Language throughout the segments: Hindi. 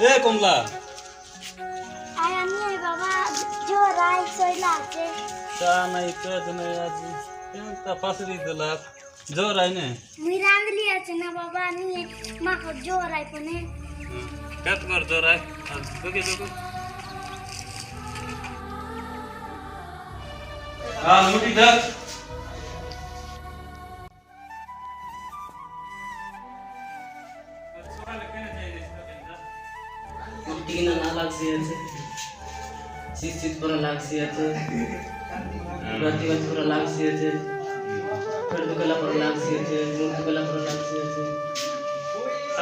এ কমলা আয় আমি এই বাবা জোরাই সইলা আছে তা নাই পেট নাই আজ একটা পাসরি দিলা জোর আই নে মুই রাঁধলি আছে না বাবা নিয়ে মাকে জোরাই পনে কাট কর জোর আই আর দুকে দুকে মুটি ধর টিনা না লাগছে আছে শীত শীত করে লাগছে আছে রাতি রাতি করে লাগছে আছে পেট দুকলা করে লাগছে আছে মুখ দুকলা করে লাগছে আছে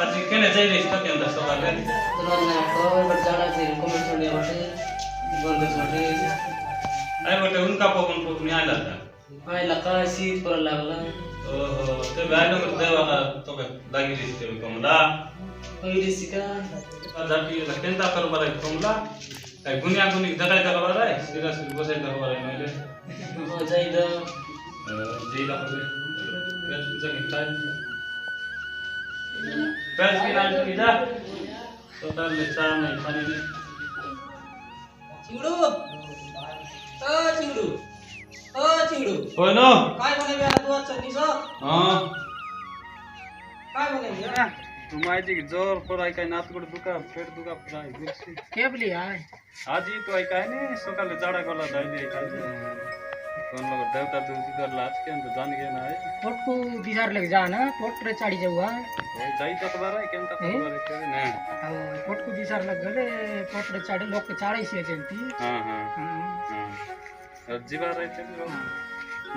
আজ কেনে যাই রে তো কেন সকালে তোমার না কবে বড় জানা আছে কমেন্ট করে বসে বলবে বসে আই বটে উনকা পকন পকনি আইলা ভাই লাগা শীত করে লাগলা ওহো তে বাইরে করে দেওয়া তোকে লাগি দিতে কমলা ওই রিসিকা जाती है केंता करबार कमला काय गुनिया गुनी दगाय करबार है सीधा सीधा बसाय करबार नइले हो जाई द जेला होबे बेस जनी टाइम बेस की नाम की जा टोटल में चा नहीं खानी नहीं चिंगड़ू चिंगड़ू चिंगड़ू होय नो काय बने बे तू अच्छा निसो हां काय बने बे तुम्हारी जोर पर आई का नात गुड़ दुका पेट दुका प्राय गुरसी केबली आय आज ही तो आई का ने सकाले जाड़ा गला दाइले खाई कोन लोग देवता दूजी कर लाज के अंदर जान गए ना है पोट को बिहार लग जा ना पोट रे चाड़ी जाऊआ ओए जाई तक बार है केन तक बार है ना पोट को बिहार लग गले पोट रे चाड़ी लोग के चाड़ी से जंती हां हां हां जीवा रहते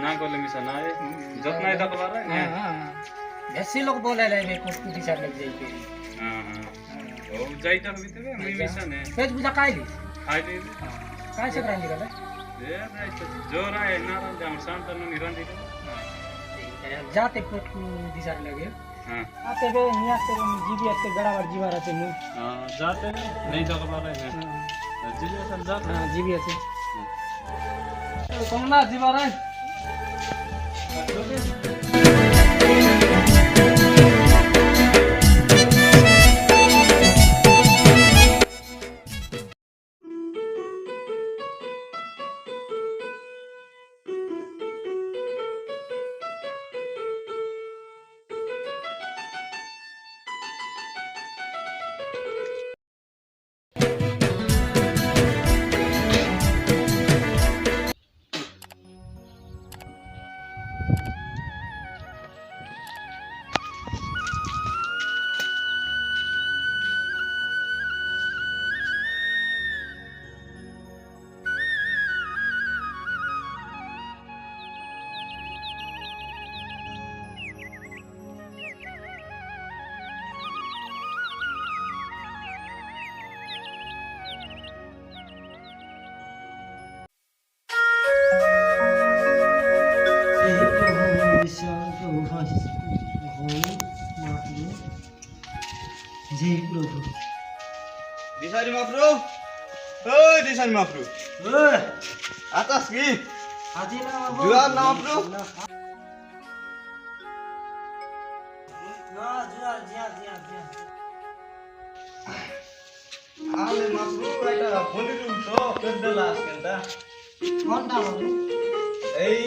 ना गोले मिसा ना है जतना तक बार है ना हां ऐसे लोग बोले ले बे पोट को बिहार लग जाई के हां हां ओ जाई तक बीते मैं मिसा ने पेज बुझा काईली खाई ले काय से करांदी गले ए राइट जोर है ना रंजा शांत नु निरंदी जाते पोट को बिहार लगे हां आते बे निया से जीबी के गड़ावर जीवा रहते नु हां जाते नहीं तक बार है ना जीबी सन जाते हां जीबी से कमला जीवा रे जय प्रभु दिसारी माप्रो ओय दिसारी माप्रो ओय आतास की आजी ना बाबू जुआर ना माप्रो ना जुआर जिया जिया जिया आले माप्रो आइटा फोन रू तो केदला केंता कोनटा बाबू एई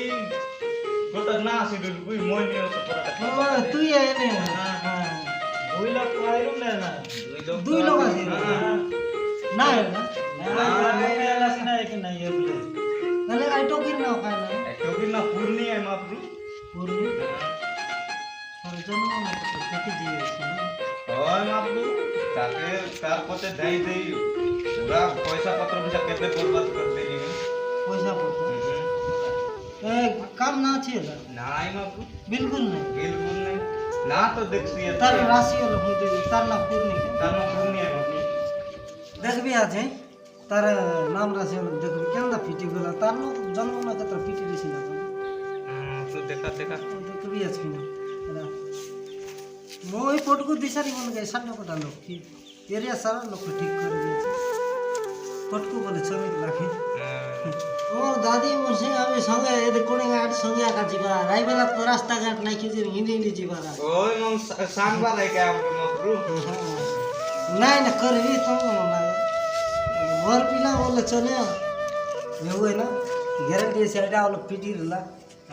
गोटा ना सिडुल कुई मोनी तो पराटा तू ये ने हां 2 लाख आइरो ले ना 2 लोग आसी ना है ना ना मेला से ना एक नहीं है बोले नले आइटो किन ना का ना तो भी ना पूर्णी है माप्रो पूर्णी और जनो ना तो खेती जी है ओय माप्रो ताके कार पते दई दई पूरा पैसा पत्र भी केते बर्बाद कर देनी पैसा पड़ता ए काम ना छे नाई माप्रो बिल्कुल नहीं बिल्कुल नहीं ना तो देखसी है तार राशि वाला हो दे तार ना पूर्णी के तानो पूर्णी है बाबू देख भी आज है तार नाम राशि वाला देख भी केंदा पिटी गला तार नो जन्म ना कतर पिटी दिसी ना तो देखा देख भी आज की मोई पोट को दिसारी बन गए सानो को डालो की एरिया सारा लोग ठीक कर दिए पोट को बोले छमिक लाखे ओ दादी मोर से आवे संगे ए कोणी घाट संगे का जीवा राई बेला तो रास्ता घाट नाही की हिंदी हिंदी जीवा ओय मम सांगबा रे का मफरू ନାଇଁ ନା କରିବି ତମକୁ ମନା ମୋର ପିଲା ବୋଲେ ଚଲେ ହେଉ ନା ଗ୍ୟାରେଣ୍ଟି ସେଇଟା ବୋଲେ ପିଟି ଦେଲା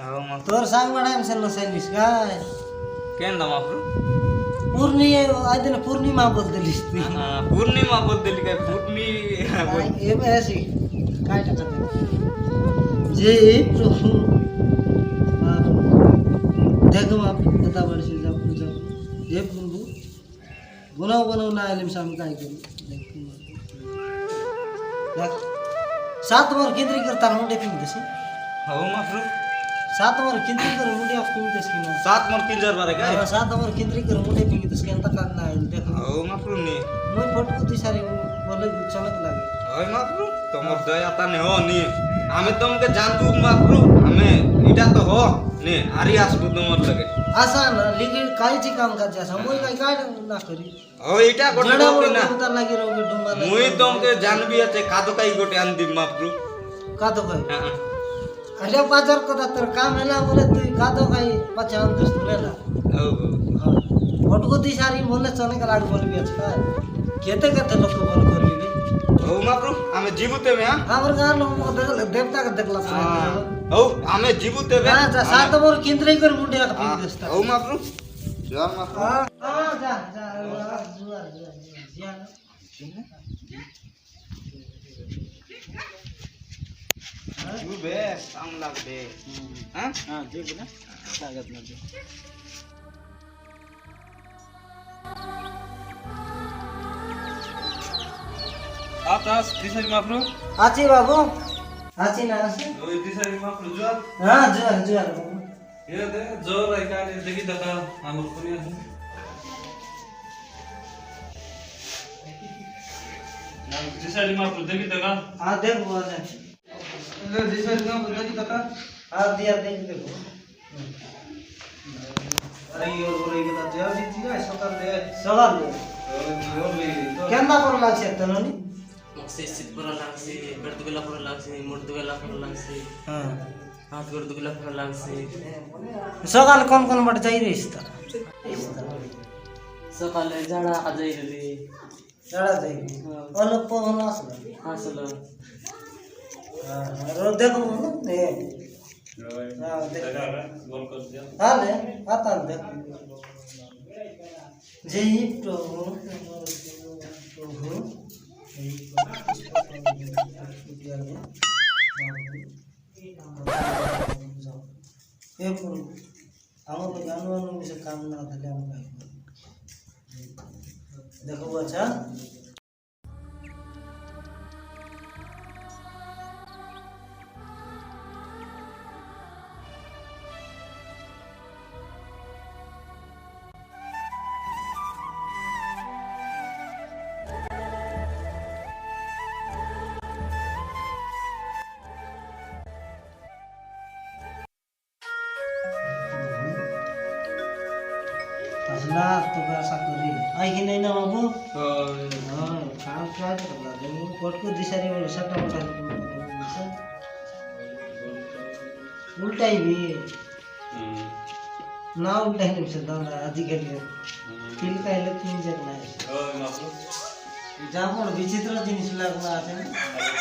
ଆଉ ମା ତୋର ସାଙ୍ଗ ବड़ा हम से नसेलिस काय କେନ୍ ଦମା ପ୍ରୁ पूर्णिमा बोल देलिस तू पूर्णिमा बोल देली काय पूर्णी एबे ऐसी काय टाका जे प्रभु देखो आप बता बड़ से जब ये प्रभु बनाओ ना आलिम साम काय करू देख 7 बार किंतरी करता मुंडे पिंग दसी हो मा प्रू 7 बार किंतरी कर मुंडे आप पिंग दसी ना 7 मन किलर बारे काय 7 बार किंतरी कर मुंडे पिंग दसी अंत काढना देख हो मा प्रू नी মই ফটকু দি সারি বলে চমক লাগে হয় মা প্रू তোমার দয়া তানে हो नी আমি তোমাকে জানতু মা প্रू আমি এটা তো हो नी আরি আসবু তোমার লাগে आशा ना लेकिन कायची काम करजा समोय काय काय ना करी हो এটা গোটে जड़ा গোটে না उतार लागी रोगे डुमा মুই তোমাকে জানবি আছে কাদো কাই গোটে আন দিম মা প্रू का तो काय হ্যাঁ अरे बाजार कदा तर काम हैला बोले तू का तो काय पचान दस्त लेला हो फटकु दी सारी बोले चने का लाग बोल भी अच्छा केते केते लोग बोल करली रे हो মা প্रू আমি জীবু তেবে হ্যাঁ हमर गांव लोग देखल देवता का देखला हो আমি জীবু তেবে हां जा सात बार केंद्र कर मुंडे का पिंग दस्ता हो मा प्रू जा मা प्रू हां जा जा जुआर जिया तू बे काम लाग दे हां हां ठीक ना स्वागत ना दे आप आज दिसरी मा प्रू आची बाबू आची ना आची ओय दिसरी मा प्रू जुआल हां जुआर ये दे जोर है का देखि दादा हमर कोनी ना दिसरी मा प्रू देखि दादा हां देख वो ने ले दिसरी मा प्रू देखि दादा हां दिया देख देखो अरे ये और बोले के जा जीती का सकाल दे सवाल ले और ले केंदा पर लागसे तनोनी मक्से सिद्धपुरा लागसे गडदुगला पुरा लागसे मुर्दुगला पुरा लागसे हां हाथ गडदुगला पुरा लागसे सकाल कोन बट जाई रे इस्ता सकाळी झाडा आजैरली जड़ा जाई अनु पवन असला असलं रो देखो ने हां देख बोल कर दिया हाले आता देख जय प्रभु प्रभु ये प्रभु हमको जानवर से काम ना था हम देखो अच्छा असला तो कैसा करी आई कि नहीं ना बाबू हां काम क्या करला दे कोट को दिशारी वाला सट्टा उठा उल्टाई भी ना उल्टाई नहीं से दाना अधिक के तिल का ले तीन जग ना ओय मा प्रू जामण विचित्र जिनिस लागला আছে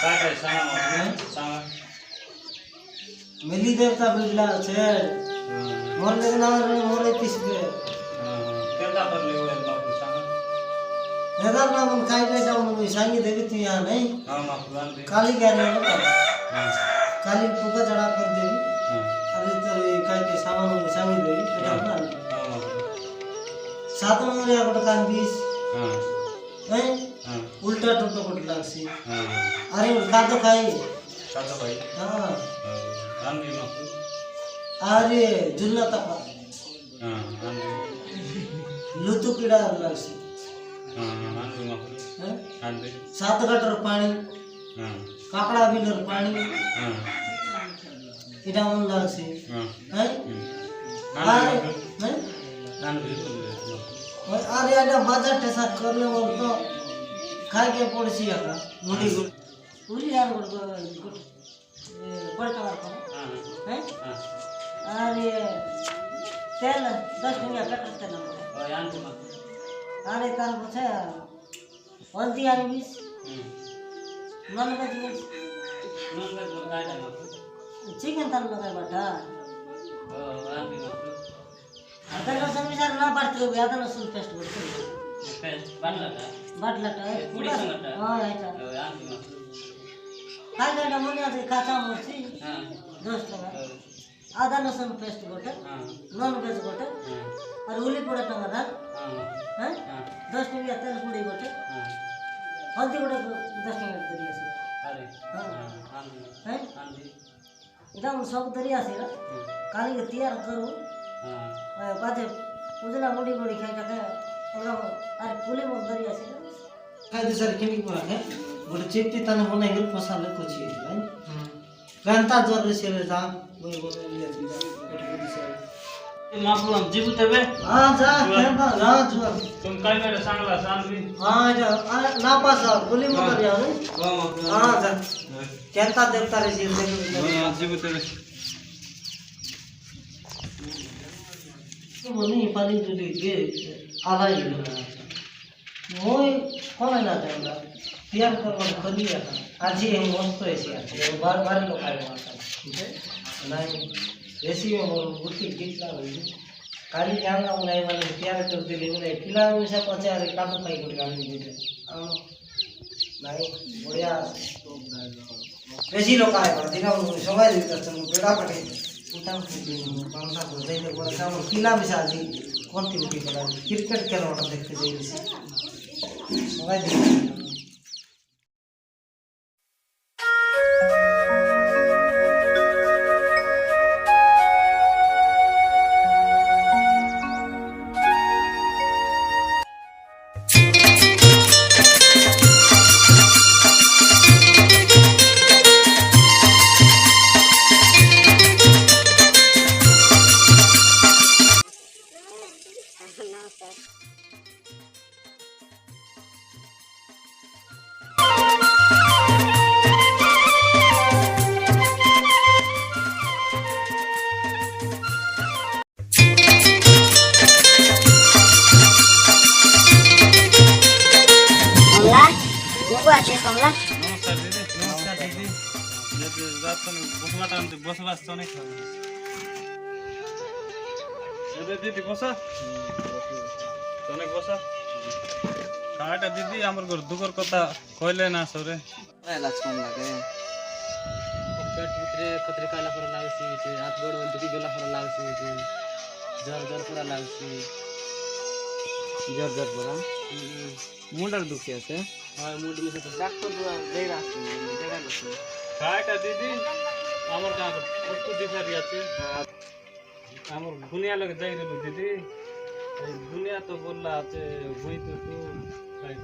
काय काय सांगा मेली देवता बिरला আছে मोर लेना मोर तीस पे केंदा पर ले ओय मा प्रू सांगा नगर ना मन काय काय जाऊन मी सांगी देवी तू यहाँ नहीं हां मा प्रू आन दे काली गाने हां काली पूजा चढ़ा कर देवी हां अरे तो ये काय के सामान में सांगी देवी हां मा प्रू सात में रे गोट कान 20 हां हैं हां उल्टा टोटो कोट लागसी हां अरे खादो खाई सातो भाई हां आन दे मा प्रू अरे जुल्ला तपा हां आन दे लुतु कीड़ा लागसी हां आन दे मा प्रू हैं आन दे 7 गटर पानी हां काकड़ा बिलर पानी हां इडा मन लागसी हां हैं आन दे हैं आन दे अरे आडा बाजार टेसा करले बोल तो खाई के पड़सी आका मुड़ी गुड़ पूरी यार गुड़ बड़का बड़का हां हैं हां अरे तेल 10 टंका पेट्रोल तेल ओय आन दे मा अरे तार पछे हल्दी आनिबिस ननभेज मिस नॉनवेज बोल काय टाइम चिकन ताल लगाय बाटा हो आम्ही मग अगर कसं विचार ना पडतो यादा लसूण पेस्ट करतो पेस्ट बनला का बाटला टाय पुडी संगत हा याचा हो आम्ही मग काय काय म्हणे आता काचा मिरची हां 10 টাকা आधा लसूण पेस्ट गोटे हां नॉन वेज गोटे हां और उली पोड़ा टंगा दाल हां हैं हां 10 टका तेल पुड़ी गोटे हां हल्दी गोटे 10 टका दरिया से अरे हां हां आम्ही हैं आम्ही एकदम सब दरिया से ना काली के तैयार करू हां पाते उजला मुड़ी मुड़ी खाई का एकदम अरे पुली में दरिया से खाई दे सर केमी को है गोटे चिपटी तने बनाई कर मसाला को छी है गंता जोर से ले जा वही बोले लिया गोटे गोटे से माफू हम जीव तबे हां जा खेलता जा जुआ तुम काय करे सांगला सांगली हां जा ना पास पुली में दरिया रे हां जा केंता देवता रे से जीव तेरे बोली पानी जुड़ी के आधा ही मोय कोण ना देला तैयार करवा खली आता आज ही हम मस्त ऐसे बार बार लोग आए माता नहीं ऐसी में वो गुट्टी कितना हुई काली ध्यान ना उन्हें वाले तैयार कर दे ले किला में से 50 काम पाई गुट गाली दे नहीं बढ़िया ऐसी लोग आए दिन समय देता तुम बेड़ा पटे उठा पांसा को दे दे बोला काम किला में से आज कौन टी गुट्टी बना क्रिकेट खेलना देखते जाइए समय दे कमला नको আছে कमला नमस्कार दीदी नमस्कार दीदी ये रात में बसला टाइम ते बसवास तो नहीं खाओ ये दीदी बसा तने बसा काटा दीदी हमर घर दुकर कथा कहले ना सरे लाज कम लागे पेट भितरे कतरे काला पर लागसी छे हाथ गोड़ दुखी गेला पर लागसी छे जर जर पूरा लागसी जर जर पड़ा मुंडर दुखी আছে हां मूड में से तो ডাক্তার দেই রাখছি দেখা গেছে काटा दीदी हमर का कुछ दिखारी আছে हमर दुनिया लगे जाई रहलो दीदी दुनिया तो बोलला আছে हुई तो तू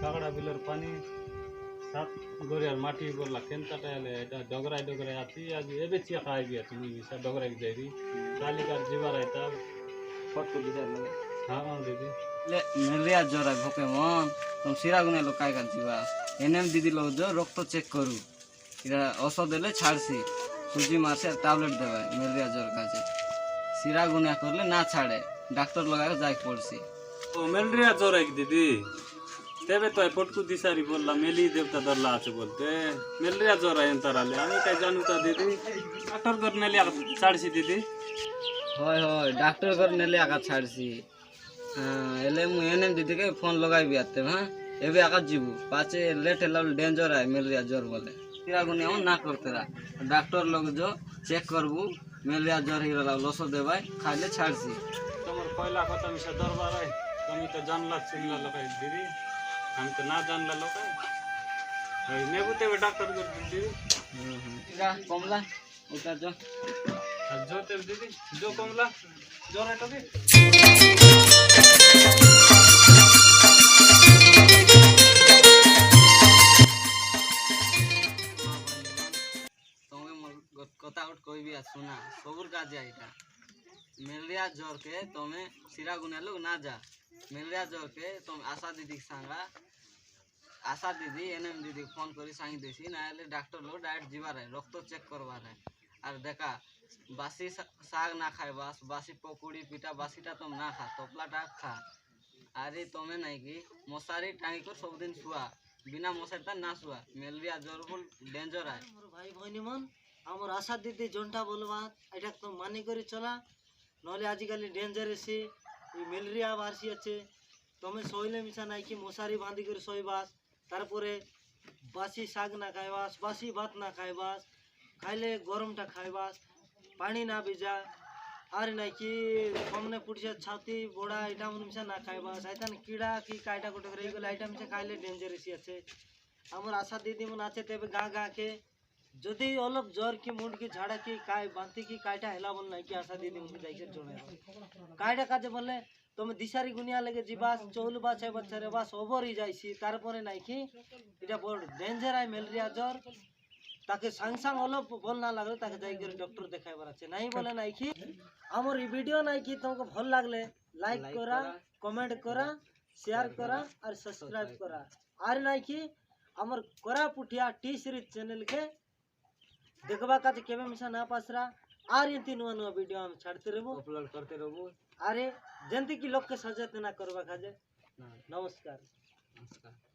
कागड़ा बिलर पानी सात गोरियार माटी बोलला केनता टाले এটা ডগরাই ডগরাই আছি আজ এবে চিয়া খাই গিয়া তুমি সব ডগরাই যাইরি কালিকার জীবা রাইতা ফটো দিতে লাগে हां हां दीदी মেলেরিয়া জ্বর ভোকে মন তুমি সিরাগুনে লোক কাই কাজিবা এনএম দিদি লোক जो রক্ত চেক করু এটা ওষুধ দিলে ছাড়ছি সুজি মারছে ট্যাবলেট দেবে মেলেরিয়া জ্বর কাছে সিরাগুনা করলে না ছাড়ে ডাক্তার লগায় যাই পড়ছি ও ম্যালেরিয়া জ্বর এক দিদি তেবে তো পটকু দিশারি বললা মেলি দেবতা ধরলা আছে বলতে ম্যালেরিয়া জ্বর এন্তরালে আমি কাই জানু তা দিদি ডাক্তার করে নেলি ছাড়ছি দিদি হয় হয় ডাক্তার করে নেলে আগা ছাড়ছি হ্যাঁ এলে মু এনএম দিদিকে ফোন লগাইবি আতে হ্যাঁ এবে আগা যাবো পাছে লেট হেলাল ডেঞ্জার হয় ম্যালেরিয়া জ্বর বলে সিরাগুনি এমন না করতে রা ডাক্তার লোক जो চেক করবো ম্যালেরিয়া জ্বর হিরলা লসো দেবাই খাইলে ছাড়ছি তোমার পয়লা কথা মিশা দরবার হয় তুমি তো জানলা চিনলা লোকাই দিদি আমি তো না জানলা লোকাই ওই নেবু তেবে ডাক্তার করে দিদি কমলা ওটা जो আর জো তেবে দিদি জো কমলা জ্বর এটাকে তুমি কথা উঠ কইবি আর শোনা সবুর কাজে এটা ম্যালেরিয়া জ্বর কে তুমি সিরাগুনা লোক না যা ম্যালেরিয়া জ্বর কে তুমি আশা দিদি সাঙ্গা আশা দিদি এনএম দিদি ফোন করে সাঙ্গি দেছি না হলে ডাক্তার লোক ডাইরেক্ট যাবার রক্ত চেক করবার আর দেখা বাসি শাক না খাই বাসি পকুড়ি পিঠা বাসিটা তুমি না খা তপলাটা খা আরে তুমি নাই কি মশারি টাঙি কর সবদিন শুয়া বিনা মশারি তার না শুয়া ম্যালেরিয়া জ্বর হল ডেঞ্জার আয় মোর ভাই ভইনি মন আমার আশা দিদি জনটা বলবা এটা তো মানি করে চলা নহলে আজিকালি ডেঞ্জারেসি এই ম্যালেরিয়া বাড়ছি আছে তুমি শৈলে মিশা নাই কি মশারি বাঁধি করে শোইবাস তারপরে বাসি শাক না খাইবাস বাসি ভাত না খাইবাস খাইলে গরমটা খাইবাস পানি না ভিজা আর নাই কি সামনে পুড়ছে ছাতি বড়া এটা মনে মিশা না খাইবাস আইতান কিড়া কি কাইটা কোটে করে এইগুলো আইটা মিশা খাইলে ডেঞ্জারেসি আছে আমার আশা দিদি মন আছে তেবে গা গাকে যদি অলপ জ্বর কি মুন্ড কি ঝাড়া কি কাই বান্তি কি কাইটা হেলা বল নাই কি আশা দিদি মন যাইকে জনে কাইটা কাজে বললে তুমি দিশারি গুনিয়া লাগে জিবাস চৌল বা 6 বছরে বাস ওভারই যাইছি তারপরে নাই কি এটা বড় ডেঞ্জার আই ম্যালেরিয়া জ্বর তাকে সাং অলপ ভাল না লাগলে তাকে যাই করে ডক্টর দেখাইবার আছে নাই বলে নাই কি আমার এই ভিডিও নাই কি তোমাকে ভাল লাগলে লাইক করা কমেন্ট করা শেয়ার করা আর সাবস্ক্রাইব করা আর নাই কি আমার করা পুঠিয়া টি সিরিজ চ্যানেল के देखबा काजे केबे मिसा ना पासरा आर एंती नुआ नुआ वीडियो हम छाड़ते रहबो अपलोड करते रहबो अरे जंती की लोग के सजत ना करबा काजे नमस्कार नमस्कार